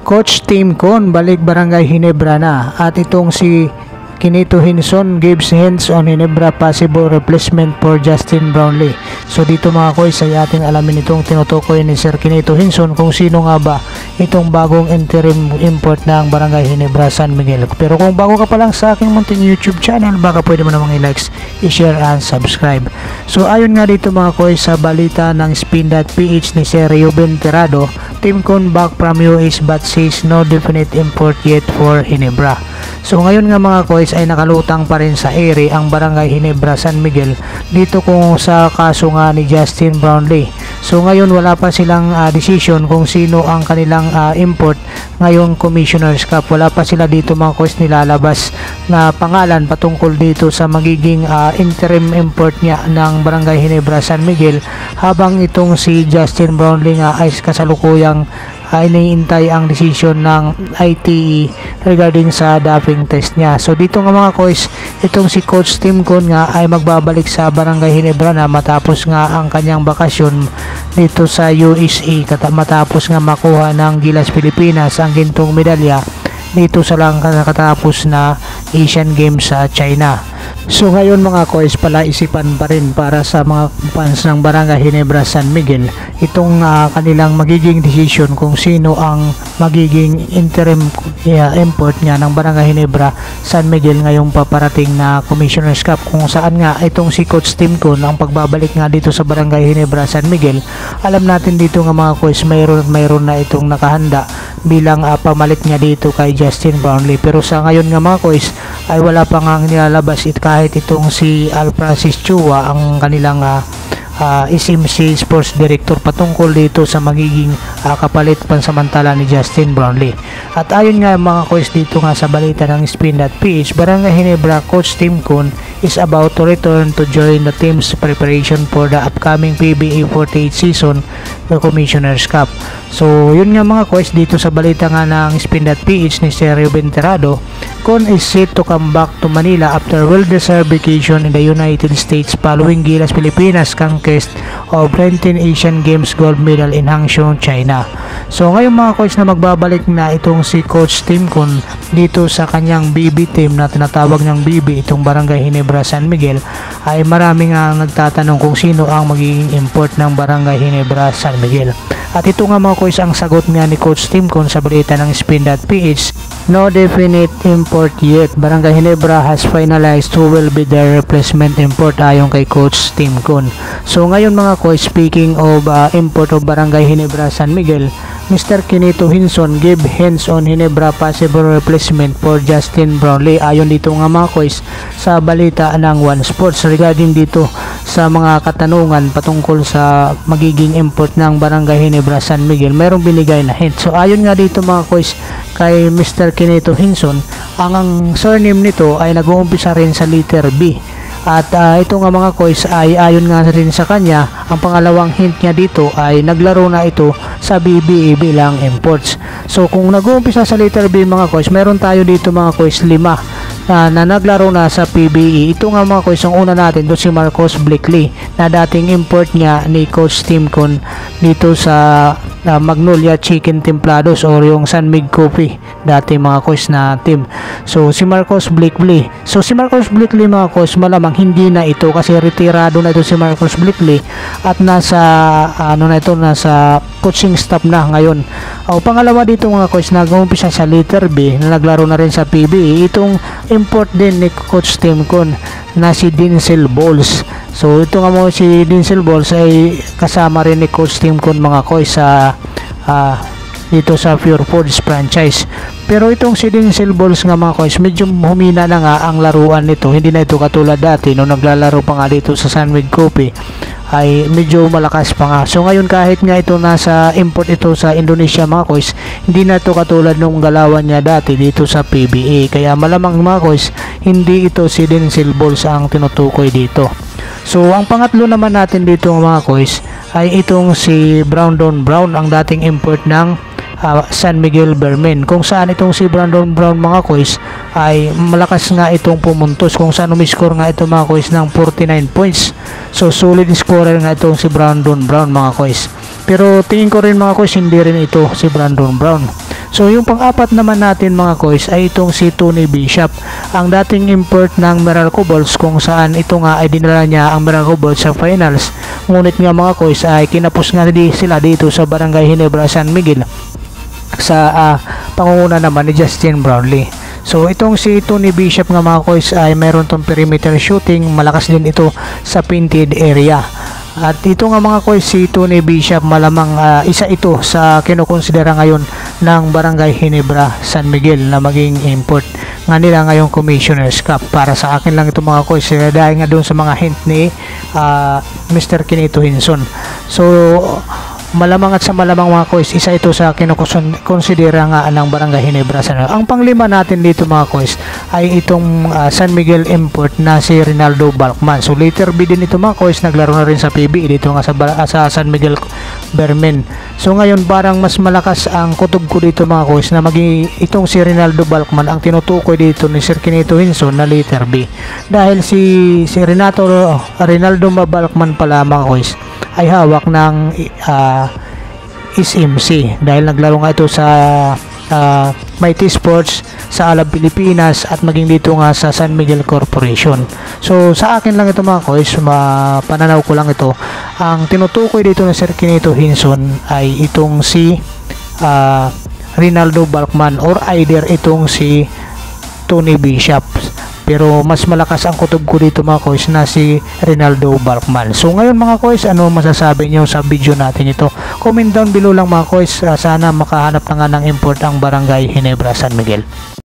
Coach Tim Con balik Barangay Ginebra na, at itong si Quinito Hinson gives hints on Ginebra possible replacement for Justin Brownlee. So dito mga koys ay ating alamin itong tinutukoy ni Sir Quinito Hinson kung sino nga ba itong bagong interim import ng Barangay Ginebra San Miguel. Pero kung bago ka pa lang sa aking munting YouTube channel, baka pwede mo namang i-likes, i-share and subscribe. So ayon nga dito mga koys sa balita ng Spin.ph ni Sir Ruben Tirado, Tim Con back from US but says no definite import yet for Ginebra. So ngayon nga mga koys ay nakalutang pa rin sa ere ang Barangay Ginebra San Miguel dito kung sa kaso nga ni Justin Brownlee. So ngayon wala pa silang decision kung sino ang kanilang import ngayong Commissioner's Cup. Wala pa sila dito mga koys nilalabas na pangalan patungkol dito sa magiging interim import niya ng Barangay Ginebra San Miguel, habang itong si Justin Brownlee nga ay kasalukuyang iniintay ang desisyon ng ITE regarding sa doping test niya. So dito nga mga koys, itong si Coach Tim Con nga ay magbabalik sa Barangay Ginebra na matapos nga ang kanyang bakasyon dito sa USA, matapos nga makuha ng Gilas Pilipinas ang gintong medalya dito sa lang katapos na Asian Games sa China. So ngayon mga koys, palaisipan pa rin para sa mga fans ng Barangay Ginebra San Miguel itong kanilang magiging decision kung sino ang magiging interim import nga ng Barangay Ginebra San Miguel ngayong paparating na Commissioner's Cup, kung saan nga itong si Coach Tim Con ang pagbabalik nga dito sa Barangay Ginebra San Miguel. Alam natin dito nga mga koys, mayroon na itong nakahanda bilang pamalit niya dito kay Justin Brownlee. Pero sa ngayon nga mga koys ay wala pa nga nilalabas kahit itong si Al Francis Chua ang kanilang SMC Sports Director patungkol dito sa magiging kapalit pansamantala ni Justin Brownlee. At ayon nga mga koys dito nga sa balita ng Spin.ph, Barangay Ginebra Coach Tim Con is about to return to join the team's preparation for the upcoming PBA 48 season, the Commissioner's Cup. So yun nga mga koys, dito sa balita nga ng Spin.ph ni Sir Ruben Tirado, Con is set to come back to Manila after well-deserved vacation in the United States following Gilas Pilipinas conquest of 19 Asian Games gold medal in Hangzhou, China. So ngayon mga coach na magbabalik na itong si Coach Tim Con dito sa kanyang BB team na tinatawag ng BB, itong Barangay Ginebra San Miguel, ay marami nga nagtatanong kung sino ang magiging import ng Barangay Ginebra San Miguel. At ito nga mga coach ang sagot nga ni Coach Tim Con sa balita ng Spin.ph, no definite import yet. Barangay Ginebra has finalized who will be their replacement import ayon kay Coach Tim Con. So ngayon mga coach, speaking of import of Barangay Ginebra San Miguel, Mr. Quinito Hinson give hints on Ginebra possible replacement for Justin Brownlee. Ayon dito nga mga coach sa balita ng One Sports regarding dito sa mga katanungan patungkol sa magiging import ng Barangay Ginebra San Miguel, mayroong binigay na hint. So ayon nga dito mga coach kay Mr. Quinito Hinson, ang surname nito ay nag-uumpisa rin sa letter B. At ito nga mga koys ay ayon nga rin sa kanya, ang pangalawang hint niya dito ay naglaro na ito sa BBA bilang imports. So kung nag-uumpisa sa letter B mga koys, meron tayo dito mga koys 5 na naglaro na sa PBA. Ito nga mga koys, ang una natin doon si Marcos Blakely na dating import niya ni Coach Tim Con dito sa Magnolia Chicken Templados or yung San Mig Coffee dati mga koys na team. So si Marcos Blakely, mga koys, malamang hindi na ito kasi retirado na ito si Marcos Blakely at nasa nasa coaching staff na ngayon. Pangalawa dito mga koys, nag-uumpisa sa letter B na naglaro na rin sa PBA, itong import din ni Coach Tim Con na si Denzel Bowles. So ito nga mo si Denzel Bowles ay kasama rin ni Coach Tim Con mga koys sa dito sa Pure Foods franchise. Pero itong si Denzel Bowles nga mga koys, medyo humina na nga ang laruan nito. Hindi na ito katulad dati nung naglalaro pa nga dito sa San Mig Coffee, ay medyo malakas pa nga. So ngayon kahit nga ito nasa import ito sa Indonesia mga koys, hindi na ito katulad nung galawan niya dati dito sa PBA. Kaya malamang mga koys, hindi ito si Denzel Bowles ang tinutukoy dito. So ang pangatlo naman natin dito mga koys ay itong si Brandon Brown, ang dating import ng San Miguel Bermen, kung saan itong si Brandon Brown mga koys ay malakas nga itong pumuntos, kung saan umiscore nga ito mga koys ng 49 points. So solid scorer nga itong si Brandon Brown mga koys. Pero tingin ko rin mga koys, hindi rin ito si Brandon Brown. So yung pang-apat naman natin mga kois ay itong si Tony Bishop, ang dating import ng Meralco Bulls, kung saan ito nga ay dinala niya ang Meralco Bulls sa finals. Ngunit nga mga kois ay kinapos nga sila dito sa Barangay Ginebra, San Miguel sa pangunguna naman ni Justin Brownlee. So itong si Tony Bishop nga mga kois ay meron tong perimeter shooting, malakas din ito sa painted area. At ito nga mga kois, si Tony Bishop malamang isa ito sa kinukonsidera ngayon ng Barangay Ginebra San Miguel na maging import nga nila ngayong Commissioner's Cup. Para sa akin lang ito mga kois, dahil nga doon sa mga hint ni Mr. Kinito Hinson. So malamang at sa malamang mga kois, isa ito sa kinukonsidera nga ng Barangay Ginebra San Miguel. Ang panglima natin dito mga kois ay itong San Miguel import na si Rinaldo Balkman. So later B din ito mga kois, naglaro na rin sa PB dito nga sa San Miguel Bermen. So ngayon parang mas malakas ang kutob ko dito mga kois na maging itong si Rinaldo Balkman ang tinutukoy dito ni Sir Kinito Hinson na later B. Dahil si Rinaldo Balkman pala mga kois ay hawak ng SMC dahil naglaro nga ito sa Mighty Sports, sa Alab Pilipinas at maging dito nga sa San Miguel Corporation. So sa akin lang ito mga kois, pananaw ko lang ito, ang tinutukoy dito ng Sir Kinito Hinson ay itong si Rinaldo Balkman or either itong si Tony Bishop. Pero mas malakas ang kutob ko dito mga kois na si Rinaldo Balkman. So ngayon mga kois, ano masasabi nyo sa video natin ito? Comment down below lang mga kois. Sana makahanap na nga ng import ang Barangay Ginebra San Miguel.